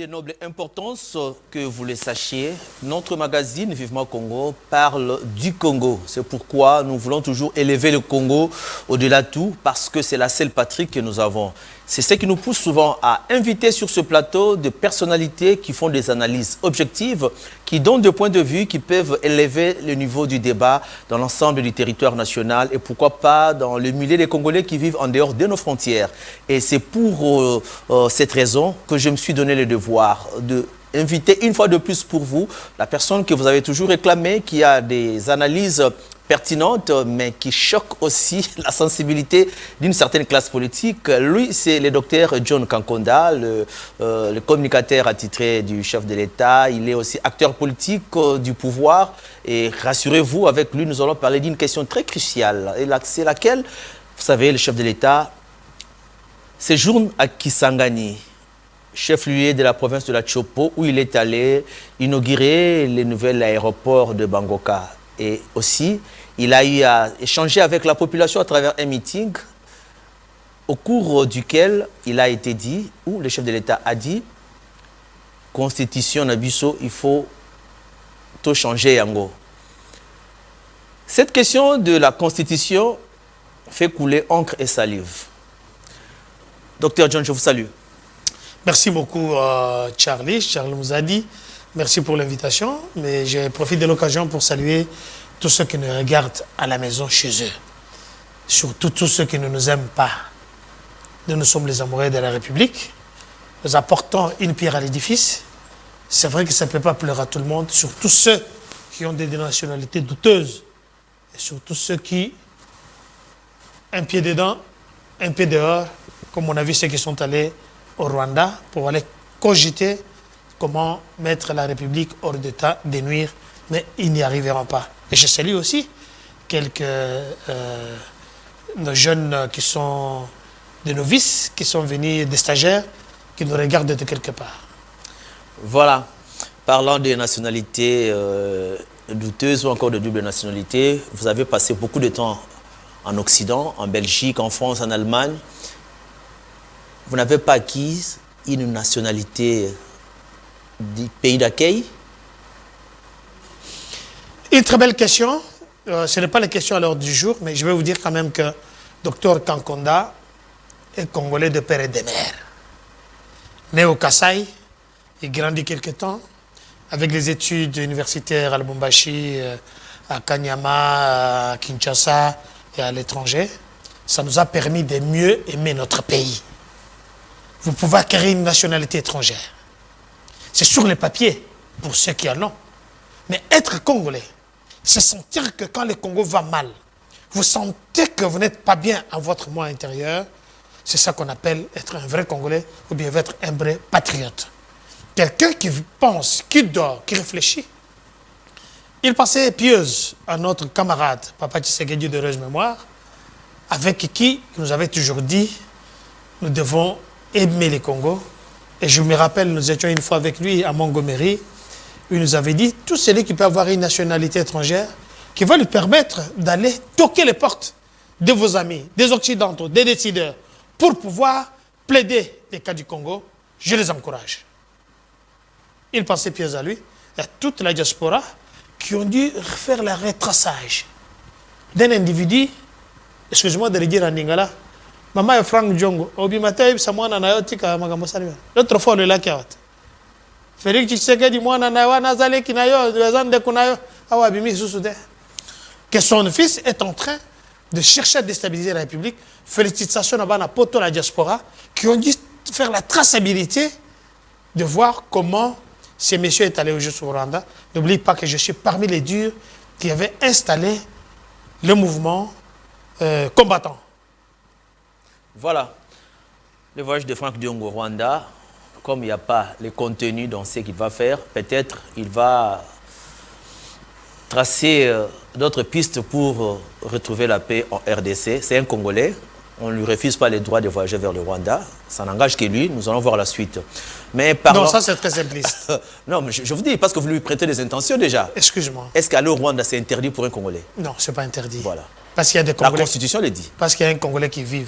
de noble importance, que vous le sachiez, notre magazine Vivement Congo parle du Congo. C'est pourquoi nous voulons toujours élever le Congo au-delà de tout, parce que c'est la seule patrie que nous avons. C'est ce qui nous pousse souvent à inviter sur ce plateau des personnalités qui font des analyses objectives, qui donnent des points de vue qui peuvent élever le niveau du débat dans l'ensemble du territoire national et pourquoi pas dans le milieu des Congolais qui vivent en dehors de nos frontières. Et c'est pour cette raison que je me suis donné le devoir de inviter une fois de plus pour vous la personne que vous avez toujours réclamée, qui a des analyses pertinente, mais qui choque aussi la sensibilité d'une certaine classe politique. Lui, c'est le docteur John Kankonda, le communicateur attitré du chef de l'État. Il est aussi acteur politique du pouvoir. Et rassurez-vous, avec lui, nous allons parler d'une question très cruciale. Et c'est laquelle, vous savez, le chef de l'État séjourne à Kisangani, chef-lieu de la province de la Chopo, où il est allé inaugurer le nouvel aéroport de Bangoka. Et aussi, il a eu à échanger avec la population à travers un meeting au cours duquel il a été dit, où le chef de l'État a dit, Constitution Nabiso, il faut tout changer yango. Cette question de la Constitution fait couler encre et salive. Docteur John, je vous salue. Merci beaucoup, Charlie. Charles nous a dit. Merci pour l'invitation, mais je profite de l'occasion pour saluer tous ceux qui nous regardent à la maison chez eux. Surtout tous ceux qui ne nous aiment pas. Nous sommes les amoureux de la République. Nous apportons une pierre à l'édifice. C'est vrai que ça ne peut pas pleurer à tout le monde, surtout ceux qui ont des nationalités douteuses. Et surtout ceux qui, un pied dedans, un pied dehors, comme on a vu ceux qui sont allés au Rwanda pour aller cogiter comment mettre la République hors d'état de nuire, mais ils n'y arriveront pas. Et je salue aussi quelques nos jeunes qui sont des novices, qui sont venus, des stagiaires, qui nous regardent de quelque part. Voilà. Parlant des nationalités douteuses ou encore de double nationalité, vous avez passé beaucoup de temps en Occident, en Belgique, en France, en Allemagne. Vous n'avez pas acquis une nationalité du pays d'accueil? Une très belle question. Ce n'est pas la question à l'ordre du jour, mais je vais vous dire quand même que Dr Kankonda est congolais de père et de mère. Né au Kasaï, il grandit quelque temps avec des études universitaires à Lubumbashi, à Kanyama, à Kinshasa et à l'étranger. Ça nous a permis de mieux aimer notre pays. Vous pouvez acquérir une nationalité étrangère. C'est sur les papiers, pour ceux qui en ont. Mais être congolais, c'est sentir que quand le Congo va mal, vous sentez que vous n'êtes pas bien à votre moi intérieur, c'est ça qu'on appelle être un vrai Congolais ou bien être un vrai patriote. Quelqu'un qui pense, qui dort, qui réfléchit. Il passait pieuse à notre camarade, Papa Tshisekedi d'heureuse mémoire, avec qui nous avait toujours dit, nous devons aimer le Congo. Et je me rappelle, nous étions une fois avec lui à Montgomery, où il nous avait dit, tout celui qui peut avoir une nationalité étrangère, qui va lui permettre d'aller toquer les portes de vos amis, des Occidentaux, des décideurs, pour pouvoir plaider les cas du Congo, je les encourage. Il pensait pieds à lui, il y a toute la diaspora qui ont dû faire le retraçage d'un individu, excusez-moi de le dire en lingala, Maman est Frank Djongo. Obimate Samoana Nayotika Magamosali. L'autre fois, le lac. Félix Tshisekedi Mwana Nawa Nazale Kinayo, de Kunayo, Awabimi Sousoudé. Que son fils est en train de chercher à déstabiliser la République. Félicitations à Bana Poto, la diaspora, qui ont dû faire la traçabilité de voir comment ces messieurs est allé au jeu sur Rwanda. N'oublie pas que je suis parmi les durs qui avaient installé le mouvement combattant. Voilà, le voyage de Frank Diongo au Rwanda, comme il n'y a pas le contenu dans ce qu'il va faire, peut-être il va tracer d'autres pistes pour retrouver la paix en RDC. C'est un Congolais, on ne lui refuse pas les droits de voyager vers le Rwanda, ça n'engage que lui, nous allons voir la suite. Mais parlons... Non, ça c'est très simpliste. Non, mais je vous dis, parce que vous lui prêtez des intentions déjà. Excuse-moi. Est-ce qu'aller au Rwanda, c'est interdit pour un Congolais? Non, ce n'est pas interdit. Voilà. Parce qu'il y a des Congolais... La Constitution le dit. Parce qu'il y a un Congolais qui vit.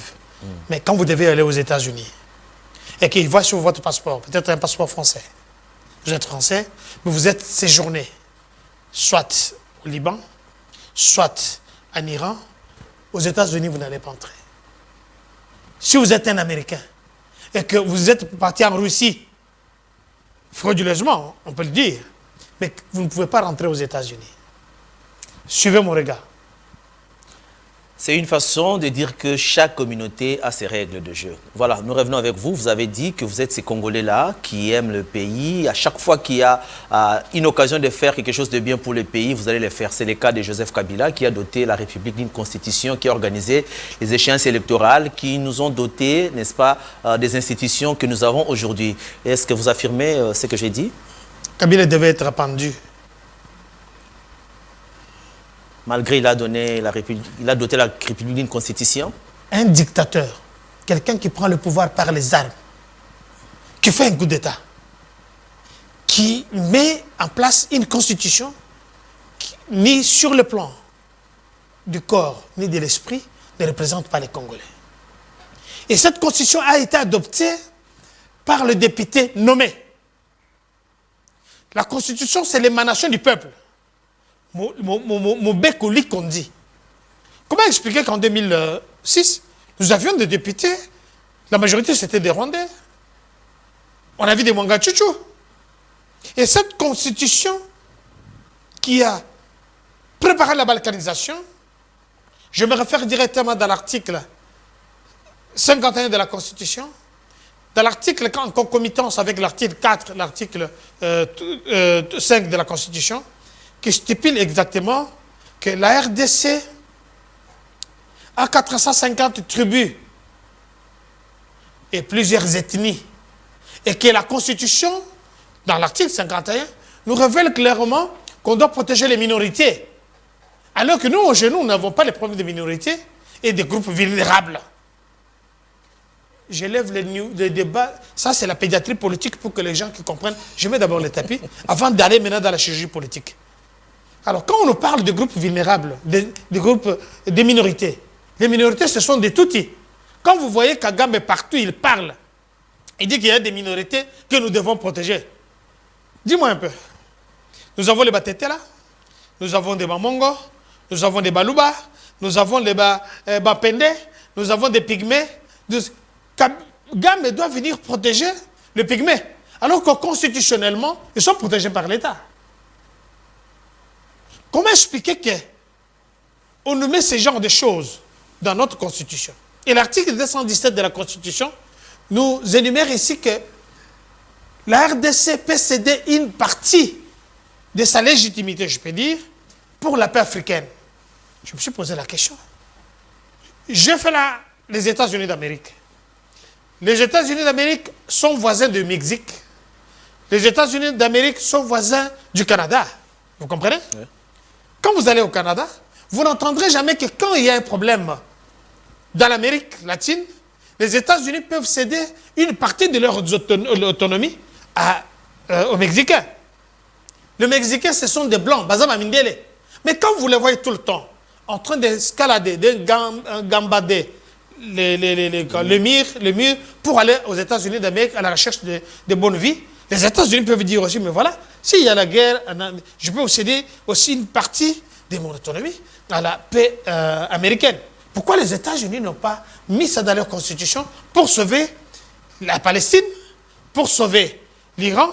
Mais quand vous devez aller aux États-Unis, et qu'il voit sur votre passeport, peut-être un passeport français. Vous êtes français, mais vous êtes séjourné, soit au Liban, soit en Iran, aux États-Unis, vous n'allez pas entrer. Si vous êtes un Américain et que vous êtes parti en Russie, frauduleusement, on peut le dire, mais vous ne pouvez pas rentrer aux États-Unis. Suivez mon regard. C'est une façon de dire que chaque communauté a ses règles de jeu. Voilà, nous revenons avec vous. Vous avez dit que vous êtes ces Congolais-là qui aiment le pays. À chaque fois qu'il y a une occasion de faire quelque chose de bien pour le pays, vous allez le faire. C'est le cas de Joseph Kabila qui a doté la République d'une constitution, qui a organisé les échéances électorales, qui nous ont doté, n'est-ce pas, des institutions que nous avons aujourd'hui. Est-ce que vous affirmez ce que j'ai dit? Kabila devait être pendu. Malgré il a doté la République d'une constitution. Un dictateur, quelqu'un qui prend le pouvoir par les armes, qui fait un coup d'État, qui met en place une constitution qui, ni sur le plan du corps ni de l'esprit, ne représente pas les Congolais. Et cette constitution a été adoptée par le député nommé. La constitution, c'est l'émanation du peuple. Mobeko qu'on dit. Comment expliquer qu'en 2006, nous avions des députés, la majorité c'était des Rwandais. On a vu des Mwangachuchu. Et cette constitution qui a préparé la balkanisation, je me réfère directement dans l'article 51 de la Constitution, dans l'article en concomitance avec l'article 4, l'article 5 de la Constitution, qui stipule exactement que la RDC a 450 tribus et plusieurs ethnies. Et que la Constitution, dans l'article 51, nous révèle clairement qu'on doit protéger les minorités. Alors que nous, chez nous, nous n'avons pas les problèmes de minorités et des groupes vulnérables. J'élève les débats. Ça, c'est la pédiatrie politique pour que les gens qui comprennent. Je mets d'abord le tapis avant d'aller maintenant dans la chirurgie politique. Alors, quand on nous parle de groupes vulnérables, des minorités, les minorités, ce sont des toutis. Quand vous voyez Kagame partout, il parle. Il dit qu'il y a des minorités que nous devons protéger. Dis-moi un peu. Nous avons les Batete là, nous avons des Bamongo, nous avons des Baluba, nous avons les Bapende, nous avons des Pygmées. Kagame doit venir protéger les Pygmées. Alors que constitutionnellement, ils sont protégés par l'État. Comment expliquer qu'on nous met ce genre de choses dans notre Constitution? Et l'article 217 de la Constitution nous énumère ici que la RDC peut céder une partie de sa légitimité, je peux dire, pour la paix africaine. Je me suis posé la question. Je fais les États-Unis d'Amérique. Les États-Unis d'Amérique sont voisins du Mexique. Les États-Unis d'Amérique sont voisins du Canada. Vous comprenez? Oui. Quand vous allez au Canada, vous n'entendrez jamais que quand il y a un problème dans l'Amérique latine, les États-Unis peuvent céder une partie de leur autonomie aux Mexicains. Les Mexicains, ce sont des Blancs, Bazama Mindele. Mais quand vous les voyez tout le temps, en train d'escalader, de gambader le mur pour aller aux États-Unis d'Amérique à la recherche de bonne vie, les États-Unis peuvent dire aussi, mais voilà, s'il y a la guerre, je peux céder aussi une partie de mon autonomie à la paix américaine. Pourquoi les États-Unis n'ont pas mis ça dans leur constitution pour sauver la Palestine, pour sauver l'Iran,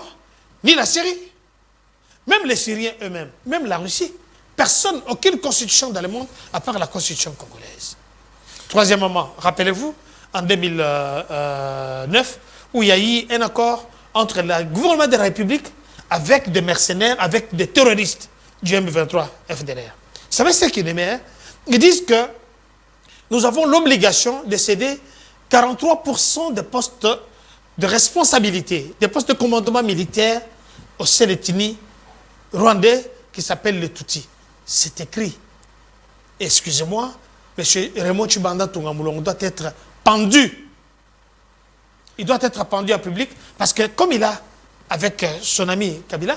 ni la Syrie? Même les Syriens eux-mêmes, même la Russie, personne, aucune constitution dans le monde, à part la constitution congolaise. Troisièmement, rappelez-vous, en 2009, où il y a eu un accord entre le gouvernement de la République avec des mercenaires, avec des terroristes du M23 FDLR. Vous savez ce qu'ils disent? Ils disent que nous avons l'obligation de céder 43% des postes de responsabilité, des postes de commandement militaire au Sélétini rwandais qui s'appelle les Tutsis. C'est écrit. Excusez-moi, M. Raymond Tshibanda Tungamulongo doit être pendu. Il doit être pendu en public parce que comme il a, avec son ami Kabila,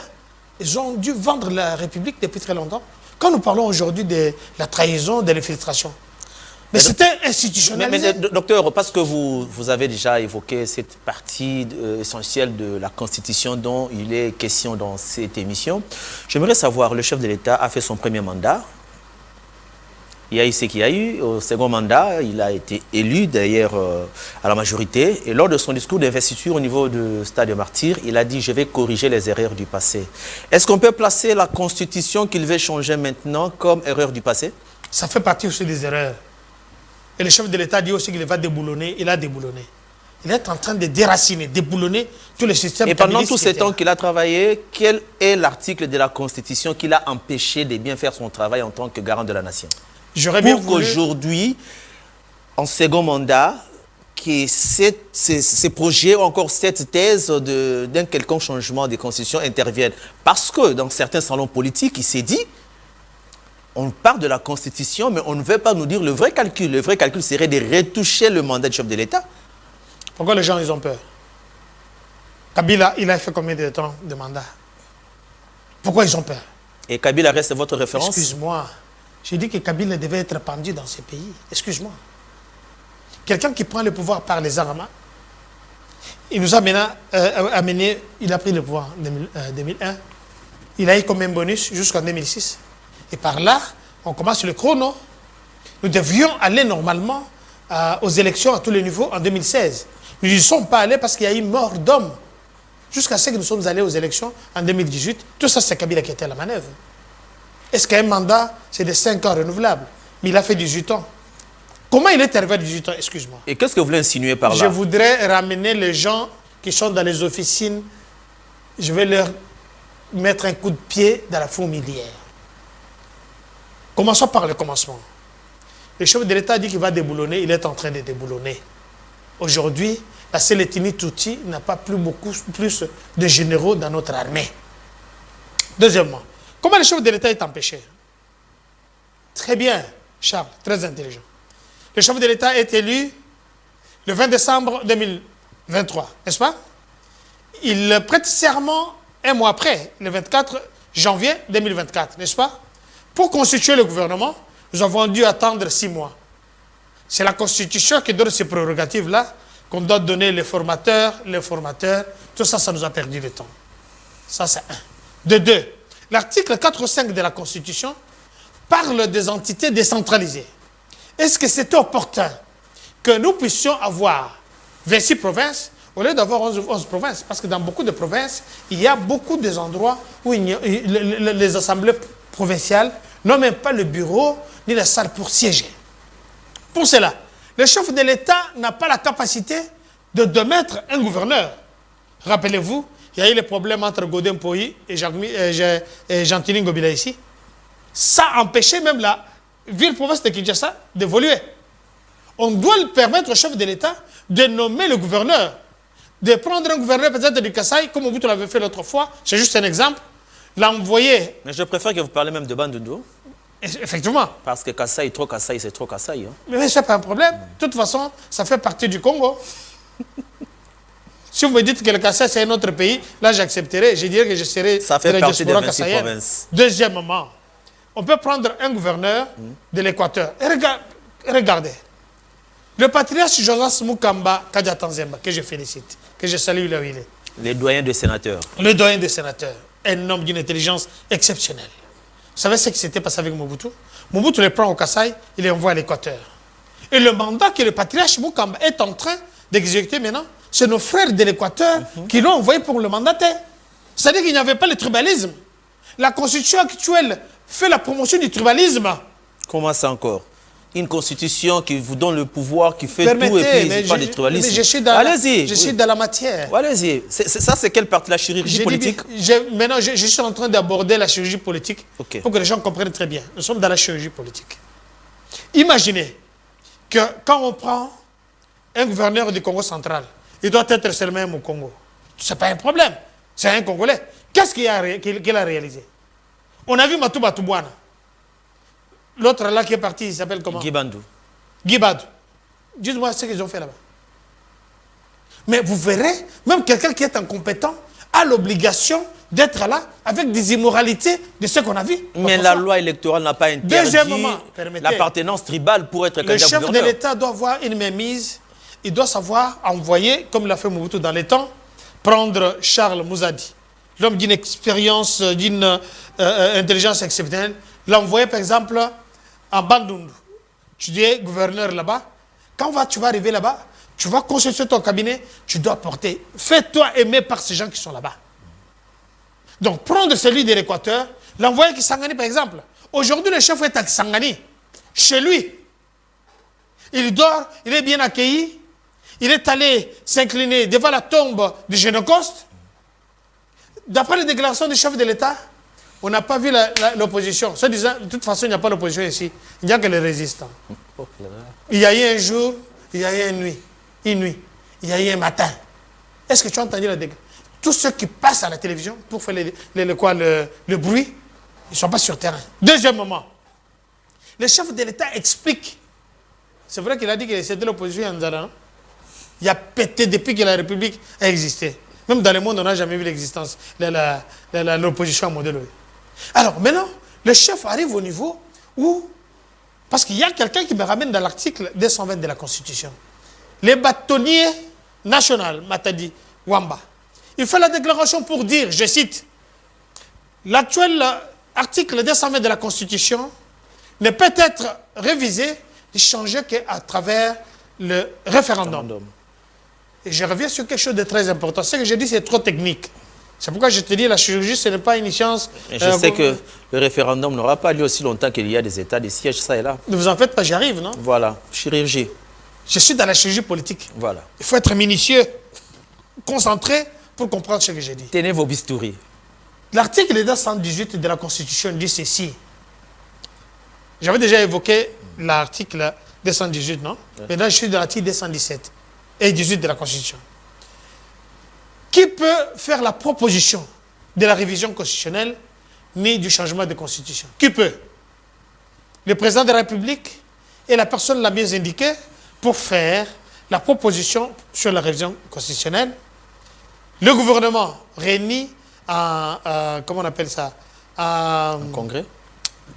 ils ont dû vendre la République depuis très longtemps. Quand nous parlons aujourd'hui de la trahison, de l'infiltration, Mais c'était institutionnalisé. Mais, docteur, parce que vous avez déjà évoqué cette partie essentielle de la Constitution dont il est question dans cette émission, j'aimerais savoir, le chef de l'État a fait son premier mandat. Il y a eu ce qu'il y a eu. Au second mandat, il a été élu d'ailleurs à la majorité. Et lors de son discours d'investiture au niveau du Stade des Martyrs, il a dit « Je vais corriger les erreurs du passé ». Est-ce qu'on peut placer la Constitution qu'il veut changer maintenant comme erreur du passé? Ça fait partie aussi des erreurs. Et le chef de l'État dit aussi qu'il va déboulonner. Il a déboulonné. Il est en train de déraciner, déboulonner tous les systèmes. Et pendant tous ces temps qu'il a travaillé, quel est l'article de la Constitution qui l'a empêché de bien faire son travail en tant que garant de la nation? Pour qu'aujourd'hui, en second mandat, que ces projets ou encore cette thèse d'un quelconque changement de constitution interviennent. Parce que dans certains salons politiques, il s'est dit, on parle de la constitution, mais on ne veut pas nous dire le vrai calcul. Le vrai calcul serait de retoucher le mandat du chef de l'État. Pourquoi les gens ils ont peur? Kabila, il a fait combien de temps de mandat? Pourquoi ils ont peur? Et Kabila reste votre référence? Excuse-moi. J'ai dit que Kabila devait être pendu dans ce pays. Excuse-moi. Quelqu'un qui prend le pouvoir par les armes, il nous a amené, il a pris le pouvoir en 2001. Il a eu comme un bonus jusqu'en 2006. Et par là, on commence le chrono. Nous devions aller normalement aux élections à tous les niveaux en 2016. Nous n'y sommes pas allés parce qu'il y a eu mort d'hommes. Jusqu'à ce que nous sommes allés aux élections en 2018. Tout ça, c'est Kabila qui était à la manœuvre. Est-ce qu'un mandat, c'est de 5 ans renouvelable? Mais il a fait 18 ans. Comment il est arrivé à 18 ans? Excuse-moi. Et qu'est-ce que vous voulez insinuer par là? Je voudrais ramener les gens qui sont dans les officines. Je vais leur mettre un coup de pied dans la fourmilière. Commençons par le commencement. Le chef de l'État dit qu'il va déboulonner. Il est en train de déboulonner. Aujourd'hui, la Sélétini Touti n'a pas plus de généraux dans notre armée. Deuxièmement, comment le chef de l'État est empêché? Très bien, Charles, très intelligent. Le chef de l'État est élu le 20 décembre 2023, n'est-ce pas? Il prête serment un mois après, le 24 janvier 2024, n'est-ce pas? Pour constituer le gouvernement, nous avons dû attendre 6 mois. C'est la Constitution qui donne ces prérogatives-là, qu'on doit donner les formateurs. Tout ça, ça nous a perdu le temps. Ça, c'est un. De deux, l'article 4.5 de la Constitution parle des entités décentralisées. Est-ce que c'est opportun que nous puissions avoir 26 provinces au lieu d'avoir 11 provinces? Parce que dans beaucoup de provinces, il y a beaucoup d'endroits où les assemblées provinciales n'ont même pas le bureau ni la salle pour siéger. Pour cela, le chef de l'État n'a pas la capacité de mettre un gouverneur. Rappelez-vous, il y a eu les problèmes entre Godin Poyi et Jean-Tini Ngobila ici. Ça a empêché même la ville-province de Kinshasa d'évoluer. On doit permettre au chef de l'État de nommer le gouverneur, de prendre un gouverneur peut-être du Kasaï, comme Mobutu l'avait fait l'autre fois, c'est juste un exemple, l'envoyer. Mais je préfère que vous parlez même de Bandundu. Effectivement. Parce que Kasaï, trop Kasaï, c'est trop Kasaï. Hein. Mais ce n'est pas un problème. De toute façon, ça fait partie du Congo. Si vous me dites que le Kasaï, c'est un autre pays, là, j'accepterai. Je dirais que je serai ça fait partie des 26 provinces. Deuxièmement, on peut prendre un gouverneur de l'Équateur. Et regardez. Le patriarche Joseph Mukamba Kadiatanzemba, que je félicite, que je salue là où il est. Les doyens des sénateurs. Le doyen des sénateurs. Un homme d'une intelligence exceptionnelle. Vous savez ce qui s'était passé avec Mobutu? Mobutu le prend au Kasaï, il l'envoie à l'Équateur. Et le mandat que le patriarche Mukamba est en train d'exécuter maintenant, c'est nos frères de l'Équateur qui l'ont envoyé pour le mandater. C'est-à-dire qu'il n'y avait pas le tribalisme. La constitution actuelle fait la promotion du tribalisme. Comment ça encore? Une constitution qui vous donne le pouvoir, qui fait tout et puis pas de tribalisme. Allez-y. Je suis dans la matière. Allez-y. Ça, c'est quelle partie de la chirurgie politique? Maintenant, je suis en train d'aborder la chirurgie politique pour que les gens comprennent très bien. Nous sommes dans la chirurgie politique. Imaginez que quand on prend un gouverneur du Congo central, il doit être seulement au Congo. Ce n'est pas un problème. C'est un Congolais. Qu'est-ce qu'il a réalisé? On a vu Matouba Toubouana. L'autre là qui est parti, il s'appelle comment? Guibandou. Dites-moi ce qu'ils ont fait là-bas. Mais vous verrez, même quelqu'un qui est incompétent a l'obligation d'être là avec des immoralités de ce qu'on a vu. Mais la loi électorale n'a pas interdit l'appartenance tribale pour être candidat gouverneur. Le chef de l'État doit avoir une mainmise. Il doit savoir envoyer, comme l'a fait Mobutu dans les temps, prendre Charles Mouzadi, l'homme d'une expérience, d'une intelligence exceptionnelle, l'envoyer par exemple en Bandundu. Tu es gouverneur là-bas. Quand tu vas arriver là-bas, tu vas consulter ton cabinet, tu dois porter. Fais-toi aimer par ces gens qui sont là-bas. Donc, prendre celui de l'Équateur, l'envoyer à Kisangani, par exemple. Aujourd'hui, le chef est à Kisangani, chez lui. Il dort, il est bien accueilli. Il est allé s'incliner devant la tombe de Génocoste. D'après les déclarations du chef de l'État, on n'a pas vu l'opposition. Se disant, de toute façon, il n'y a pas d'opposition ici. Il n'y a que les résistants. Il y a eu un jour, il y a eu une nuit, il y a eu un matin. Est-ce que tu as entendu la déclaration? Tous ceux qui passent à la télévision pour faire le bruit, ils ne sont pas sur terrain. Deuxième moment, le chef de l'État explique. C'est vrai qu'il a dit que c'était l'opposition en Nzala. Il a pété depuis que la République a existé. Même dans le monde, on n'a jamais vu l'existence de l'opposition à modèle. Alors maintenant, le chef arrive au niveau où, parce qu'il y a quelqu'un qui me ramène dans l'article 220 de la Constitution. Les bâtonniers nationaux, Matadi, Wamba, il fait la déclaration pour dire, je cite, l'actuel article 220 de la Constitution ne peut être révisé et changé qu'à travers le référendum. Et je reviens sur quelque chose de très important. Ce que je dis, c'est trop technique. C'est pourquoi je te dis, la chirurgie, ce n'est pas une science... Je sais que le référendum n'aura pas lieu aussi longtemps qu'il y a des états, des sièges, ça et là. Ne vous en faites pas, j'y arrive, non? Voilà, chirurgie. Je suis dans la chirurgie politique. Voilà. Il faut être minutieux, concentré pour comprendre ce que j'ai dit. Tenez vos bistouris. L'article 218 de la Constitution dit ceci. J'avais déjà évoqué l'article 218, non? Ouais. Maintenant, je suis dans l'article 217 et 18 de la Constitution. Qui peut faire la proposition de la révision constitutionnelle ni du changement de constitution? Qui peut? Le président de la République est la personne la mieux indiquée pour faire la proposition sur la révision constitutionnelle. Le gouvernement réunit comment on appelle ça? Un congrès?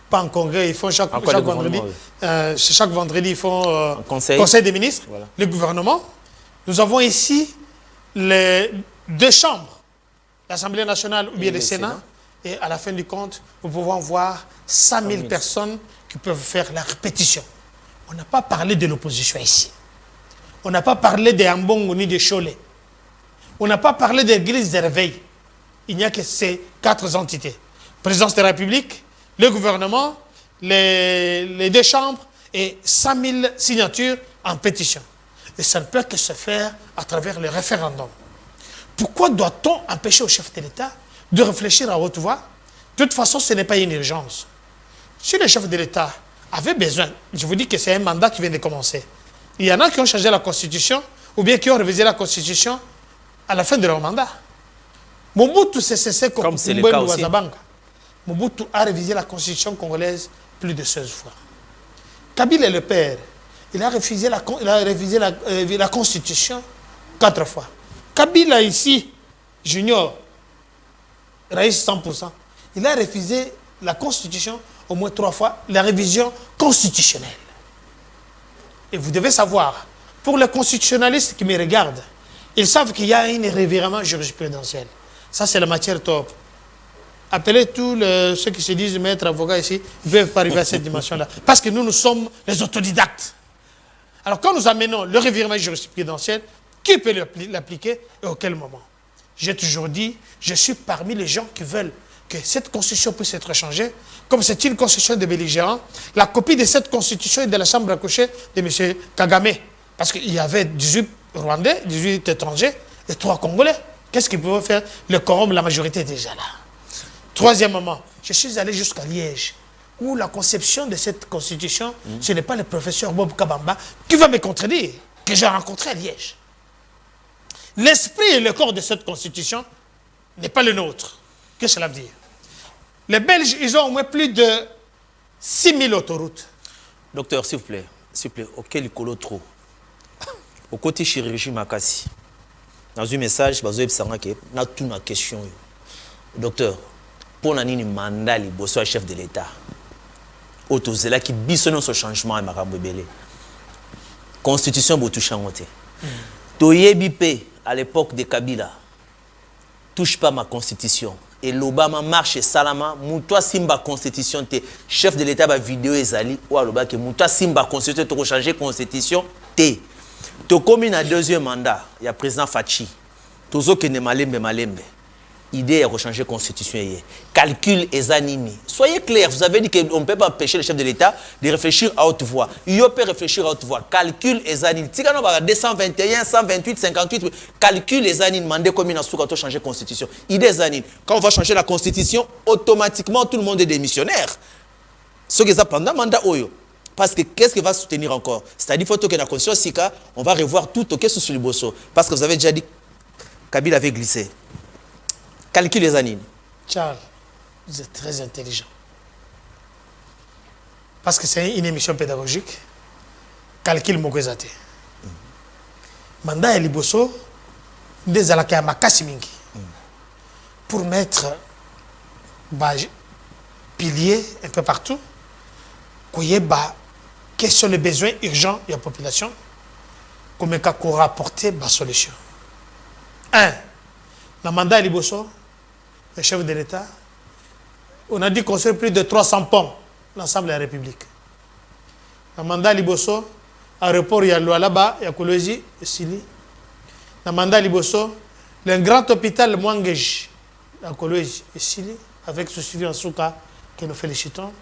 Pas en congrès, ils font chaque vendredi. Oui. Chaque vendredi, ils font un conseil des ministres. Voilà. Le gouvernement. Nous avons ici les deux chambres, l'Assemblée nationale ou bien le Sénat. Et à la fin du compte, nous pouvons voir 100 000 personnes qui peuvent faire la répétition. On n'a pas parlé de l'opposition ici. On n'a pas parlé des Ambongo ni des Cholet. On n'a pas parlé des églises de réveil. Il n'y a que ces 4 entités. Présidence de la République, le gouvernement, les deux chambres et 100 000 signatures en pétition. Et ça ne peut que se faire à travers le référendum. Pourquoi doit-on empêcher au chef de l'État de réfléchir à haute voix? De toute façon, ce n'est pas une urgence. Si le chef de l'État avait besoin, je vous dis que c'est un mandat qui vient de commencer. Il y en a qui ont changé la Constitution ou bien qui ont révisé la Constitution à la fin de leur mandat. Mobutu s'est cessé comme c'est le cas aussi. Mobutu a révisé la Constitution congolaise plus de 16 fois. Kabila est le père. Il a révisé la Constitution 4 fois. Kabila ici, junior, Raïs 100%, il a révisé la Constitution au moins 3 fois, la révision constitutionnelle. Et vous devez savoir, pour les constitutionnalistes qui me regardent, ils savent qu'il y a un revirement jurisprudentiel. Ça, c'est la matière top. Appelez tous ceux qui se disent maître avocat ici, ils ne peuvent pas arriver à cette dimension-là. Parce que nous sommes les autodidactes. Alors, quand nous amenons le revirement jurisprudentiel, qui peut l'appliquer et à quel moment? J'ai toujours dit, je suis parmi les gens qui veulent que cette constitution puisse être changée. Comme c'est une constitution de belligérants, la copie de cette constitution est de la chambre à coucher de M. Kagame. Parce qu'il y avait 18 Rwandais, 18 étrangers et 3 Congolais. Qu'est-ce qu'ils pouvaient faire? Le quorum, la majorité est déjà là. Troisièmement, je suis allé jusqu'à Liège, où la conception de cette constitution, ce n'est pas le professeur Bob Kabamba qui va me contredire, que j'ai rencontré à Liège. L'esprit et le corps de cette constitution n'est pas le nôtre. Qu'est-ce que cela veut dire? Les Belges, ils ont au moins plus de 6000 autoroutes. Docteur, s'il vous plaît, auquel il trop? Au côté chirurgie Makassi, dans un message, je vais vous dire que question. Docteur, pour nani mandat liboso chef de l'État. Autozela qui bisonne ce changement et makambo belé. Constitution bo touche en oté. Toyebi pe à l'époque de Kabila. Touche pas ma constitution. Et l'Obama marche salama, moutoua simba constitution te chef de l'État ba vidéo ezali ou aloba que moutoua simba constitution to changer constitution te. To komi na deuxième mandat, il y a président Fachi. Tozo ke ne malembe. Idée de changer la constitution. Calcul et zanini. Soyez clairs, vous avez dit qu'on ne peut pas empêcher le chef de l'État de réfléchir à haute voix. Il peut réfléchir à haute voix. Calcul et zanini. Si on a 221, 128, 58, calcul et zanini, demandez combien de changer la constitution. Idée zanini. Quand on va changer la constitution, automatiquement tout le monde est démissionnaire. Ce qui est pendant le mandat Oyo. Parce que qu'est-ce qu'il va soutenir encore? C'est-à-dire qu'il faut que la constitution SICA, on va revoir tout au sur le bosso. Parce que vous avez déjà dit, Kabila avait glissé. Calcul les années. Charles, vous êtes très intelligent. Parce que c'est une émission pédagogique. Calcul Mokwezate. Mandat et Liboso, des alaka makasi mingi. Pour mettre piliers un peu partout, quels sont les besoins urgents de la population, comment qu'on rapporter la solution. 1. Le mandat et Liboso, le chef de l'État, on a dit qu'on construit plus de 300 ponts l'ensemble de la République. Le mandat Liboso, aéroport, il y a Lualaba, il y a Kolosi, et Sili. Le mandat Liboso, le grand hôpital Mwangej, à Kolosi et Sili, avec ce suivi en Souka que nous félicitons.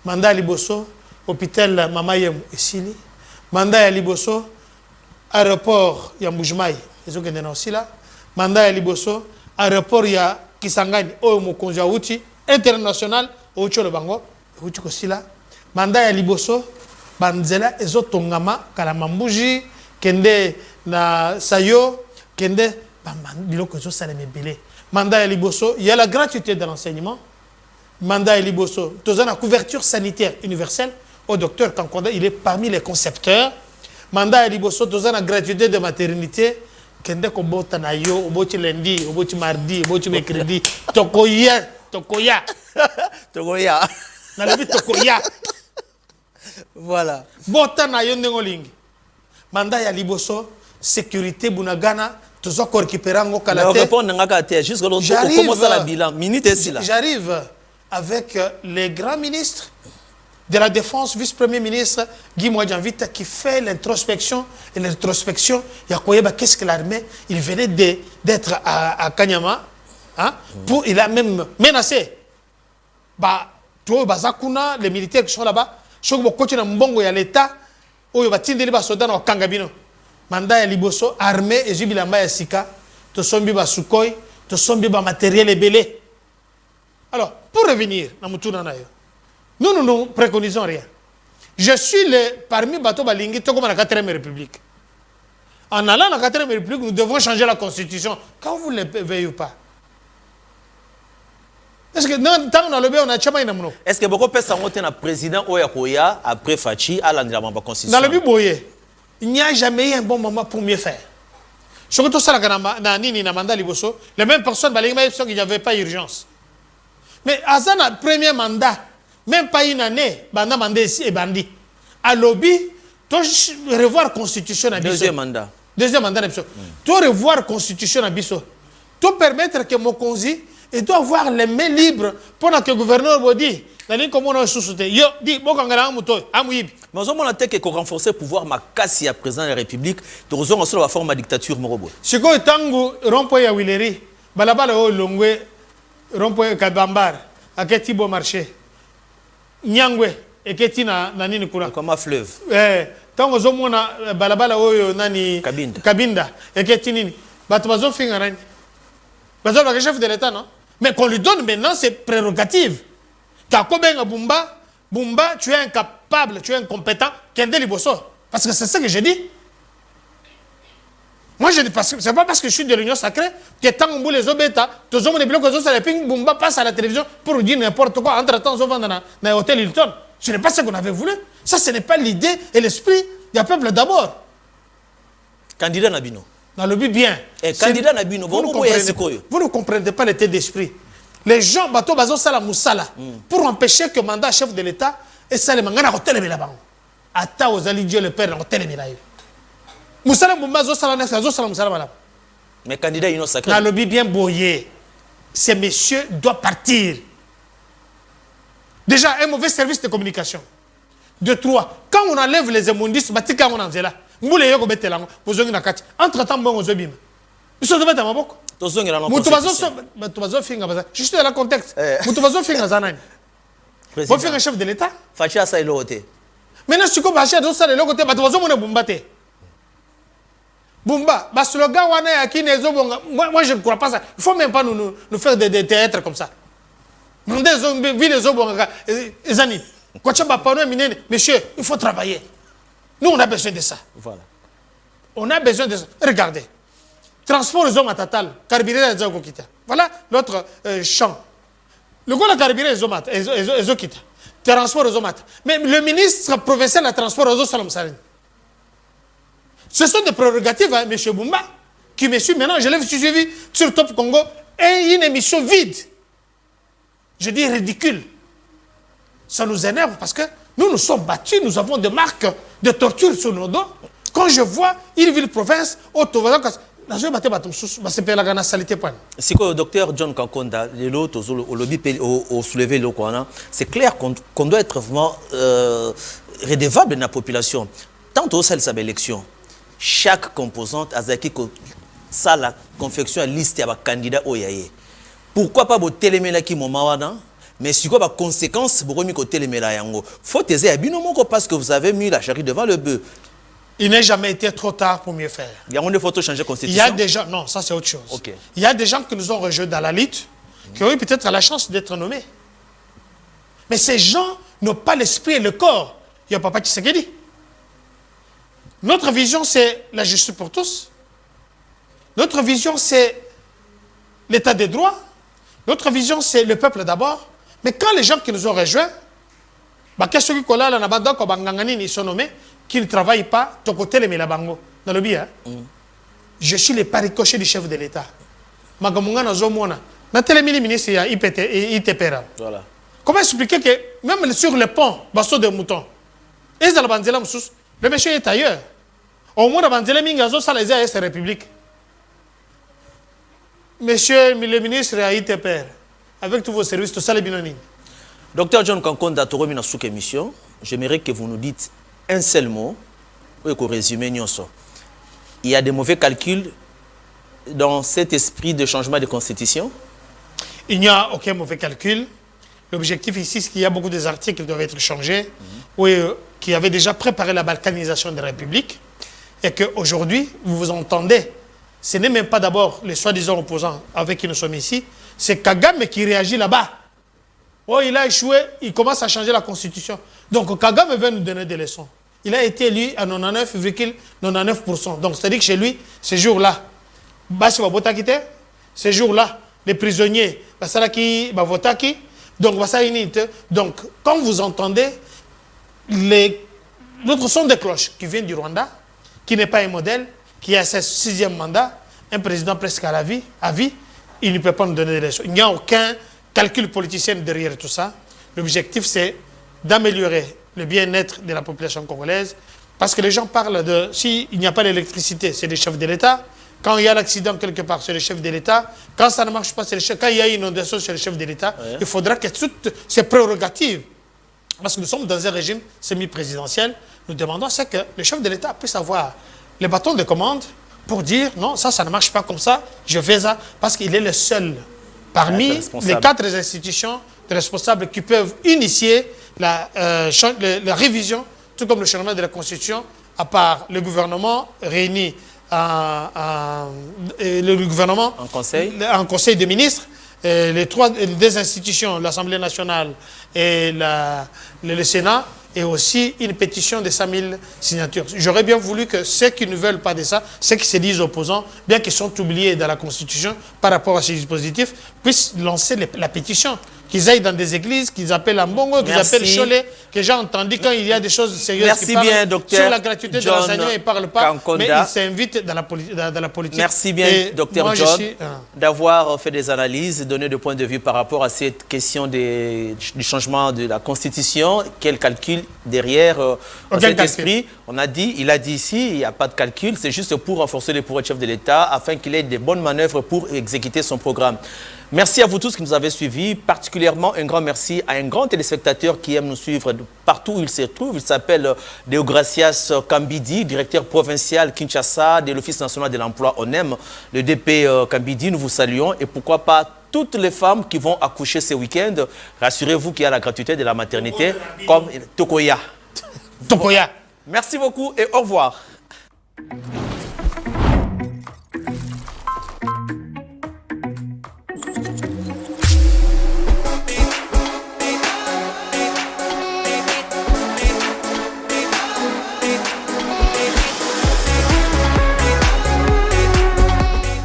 Mandat Liboso, hôpital Mamayem et Sili. Mandat Liboso, aéroport, il y a Moujmaï, les autres qui aussi là. Mandat Liboso, aéroport, il y a Kisangani, au Mokonja Outi, international, au Tcholo Bango, Outi Kosila. Mandat Liboso, Banzela, Ezo Tongama, Kalamambouji, Kende na Sayo, Kende, Biloko Zo Saleme Belé. Mandat Liboso, il y a la gratuité de l'enseignement. Mandat Liboso, dans la couverture sanitaire universelle, au docteur Kankonda, il est parmi les concepteurs. Mandat Liboso, dans la gratuité de maternité. Kende ko bota na yo, oboti lundi, oboti mardi, oboti mercredi, tokoya. Na lebi tokoya. Voilà. Bota na yo ndengolingi. Mandat ya Liboso, sécurité bunagana, tozo ko récupérer ngo kalate. On répond ngaka te jusqu'à l'autre comment ça la bilan minute est là. J'arrive avec les grands ministres de la Défense, vice-premier ministre Guy Mwadjanvita, qui fait l'introspection. Et l'introspection, il y a qu'est-ce que l'armée, il venait d'être à Kanyama, hein, il a même menacé. Les militaires qui sont là-bas, il y a l'État, il y a des soldats dans Kangabino. Mandat ya Liboso, armée, et Jubilamba ya Sika, to sombi ba Sukhoi, to sombi ba matériel et belé. Alors, pour revenir, nous ne préconisons rien. Je suis parmi Bato Balingi, tout comme la 4e République. En allant à la 4e République, nous devons changer la Constitution. Quand vous ne le veillez pas. Est-ce que tant qu'on a le bien, on a tchama inamno. Est-ce que beaucoup de personnes ont été président Oyakoya après Fachi à l'endroit de la Constitution? Dans le but boyé, il n'y a jamais eu un bon moment pour mieux faire. Surtout ça, la Nini Namanda Liboso, les mêmes personnes, il n'y avait pas urgence. Mais à ça, le premier mandat, même pas une année, banda mandé ici et bandi. À lobby, tu revoir la constitution à Deuxième mandat. Deuxième mandat. Tu revoir la constitution à Bisso. Tu permettre que Mokonzi et doit avoir les mains libres pendant que le gouverneur vous dit, comme on a sous-souté. Yo, dit, bon, quand on a un mouton, à Mouib. Mais on a que renforcer le pouvoir, ma casse à président de la République, de raison en la forme de dictature, Morobo. Ce qu'on est tango, rond-point à Willery, balabala au Longwe, rond-point Kabambar, à Ketibo marché. Nyangwe et Ketina nani kuna comme un fleuve. Tango zomona balabala oyo nani Kabinda et Ketini bato bazo finga nani bazo le chef de l'État non mais qu'on lui donne maintenant ses prérogatives. Kakobenga Bumba tu es incapable, tu es incompétent, Kende Liboso parce que c'est ça que j'ai dit. Moi je dis parce que c'est pas parce que je suis de l'Union sacrée que tant on les obéta, tous les blocs les ping Bumba passe à la télévision pour dire n'importe quoi. Entre-temps, on va dans l'hôtel Hilton. Ce n'est pas ce qu'on avait voulu. Ça, ce n'est pas l'idée et l'esprit du peuple d'abord. Candidat Nabino. Dans le but bien. Candidat Nabino, vous ne comprenez pas l'état d'esprit. Les gens, bateau bazo sala moussala, pour empêcher que le mandat chef de l'État et ça les mangana hotel et la banque. Ata aux alliés Dieu le Père hotel et la moussala moumazo sala nex zo sala moussala malab. Mais candidat il sacré. Na lobby bien boyé. Ces messieurs doivent partir. Déjà un mauvais service de communication. De trois, quand on enlève les immondistes, batika on en zela. Moule yoko betelango, bozongi na kati. Entre-temps bon on zobim. Ils sont de mettre ma boko. Je suis dans le contexte. Vous faites un chef de l'État. Maintenant, si vous faites un chef de l'État, vous faites un Bumba. Bumba, le slogan, moi je ne crois pas ça. Il ne faut même pas nous faire des théâtres comme ça. Monsieur, il faut travailler. Nous, on a besoin de ça. Voilà. On a besoin de ça. Regardez. Transport aux hommes à Tatal, carburé les Okita. Voilà notre champ. Le gars, carburé les hommes à Okita. Transport aux hommes à. Mais le ministre provincial de transport aux Salam Saline. Ce sont des prérogatives, hein, M. Bumba, qui me suit maintenant. Je l'ai suivi sur Top Congo et une émission vide. Je dis ridicule. Ça nous énerve parce que nous sommes battus, nous avons des marques de torture sur nos dos. Quand je vois une ville province, si le docteur John Kankonda, c'est clair qu'on doit être vraiment redevable dans la population. Tant au sein de sa élection, chaque composante a ça la confection à liste à candidat au yaye. Pourquoi pas votre téléméla qui m'ont mais c'est quoi la conséquence pour remettre au téléméla yango? Faut aiser à binomo parce que vous avez mis la charrue devant le bœuf. Il n'a jamais été trop tard pour mieux faire. Il y a des photos changer constitution. Il y a des gens, non, ça c'est autre chose. Okay. Il y a des gens qui nous ont rejoints dans la lutte, qui ont eu peut-être la chance d'être nommés. Mais ces gens n'ont pas l'esprit et le corps. Il y a Papa Tshisekedi. Notre vision, c'est la justice pour tous. Notre vision, c'est l'état des droits. Notre vision, c'est le peuple d'abord. Mais quand les gens qui nous ont rejoints, ils sont nommés, qui ne travaillent pas, ton côté les Mélabango, dans le bien. Je suis le paricoché du chef de l'État. Magamunga na zomona. Na télémini ministre ya ITPR. Voilà. Comment expliquer que même sur le pont, basso de mouton, et dans la banzela moussous, le monsieur est ailleurs. Au moins la banzela mingazo ça les a République. Monsieur le ministre ya ITPR, avec tous vos services, tout ça les binoni. Docteur John Kankonda, tu reviens sous émission. J'aimerais que vous nous dites un seul mot pour résumer. Il y a des mauvais calculs dans cet esprit de changement de constitution? Il n'y a aucun mauvais calcul. L'objectif ici, c'est qu'il y a beaucoup des articles qui doivent être changés, qui avaient déjà préparé la balkanisation de la République, et qu'aujourd'hui, vous vous entendez. Ce n'est même pas d'abord les soi-disant opposants avec qui nous sommes ici, c'est Kagame qui réagit là-bas. Oh, il a échoué, il commence à changer la constitution. Donc Kagame veut nous donner des leçons. Il a été élu à 99,99%. Donc c'est-à-dire que chez lui, ces jours-là, ces jours-là, les prisonniers, donc quand vous entendez notre son de cloche qui vient du Rwanda, qui n'est pas un modèle, qui a son 6e mandat, un président presque à vie, il ne peut pas nous donner des leçons. Il n'y a aucun calcul politicien derrière tout ça. L'objectif, c'est d'améliorer le bien-être de la population congolaise. Parce que les gens parlent de... S'il n'y a pas d'électricité, c'est les chefs de l'État. Quand il y a l'accident quelque part, c'est le chef de l'État. Quand ça ne marche pas, c'est le chef... Quand il y a une inondation, c'est le chef de l'État. Ouais. Il faudra que toutes ces prérogatives, parce que nous sommes dans un régime semi-présidentiel, nous demandons à que le chef de l'État puisse avoir les bâtons de commande pour dire non, ça ne marche pas comme ça, je fais ça, parce qu'il est le seul parmi les 4 institutions responsables qui peuvent initier la révision, tout comme le changement de la Constitution, à part le gouvernement réuni le gouvernement en conseil des ministres, les deux institutions, l'Assemblée nationale et le Sénat, et aussi une pétition de 100 000 signatures. J'aurais bien voulu que ceux qui ne veulent pas de ça, ceux qui se disent opposants, bien qu'ils sont oubliés dans la Constitution par rapport à ces dispositifs, puissent lancer la pétition qu'ils aillent dans des églises, qu'ils appellent Ambongo, qu'ils appellent Cholet, que j'ai entendu quand il y a des choses sérieuses qui parlent bien, docteur sur la gratuité de l'enseignement, ils ne parlent pas, mais ils s'invitent dans la politique. Merci bien, docteur John, d'avoir fait des analyses, donné des points de vue par rapport à cette question du changement de la Constitution. Quel calcul derrière cet esprit? Il a dit ici, il n'y a pas de calcul, c'est juste pour renforcer les pouvoirs du chef de l'État afin qu'il ait des bonnes manœuvres pour exécuter son programme. Merci à vous tous qui nous avez suivis, particulièrement un grand merci à un grand téléspectateur qui aime nous suivre partout où il se trouve. Il s'appelle Deogracias Kambidi, directeur provincial Kinshasa de l'Office national de l'emploi ONEM. Le DP Kambidi, nous vous saluons et pourquoi pas toutes les femmes qui vont accoucher ce week-end. Rassurez-vous qu'il y a la gratuité de la maternité comme Tokoya. Tokoya. Merci beaucoup et au revoir.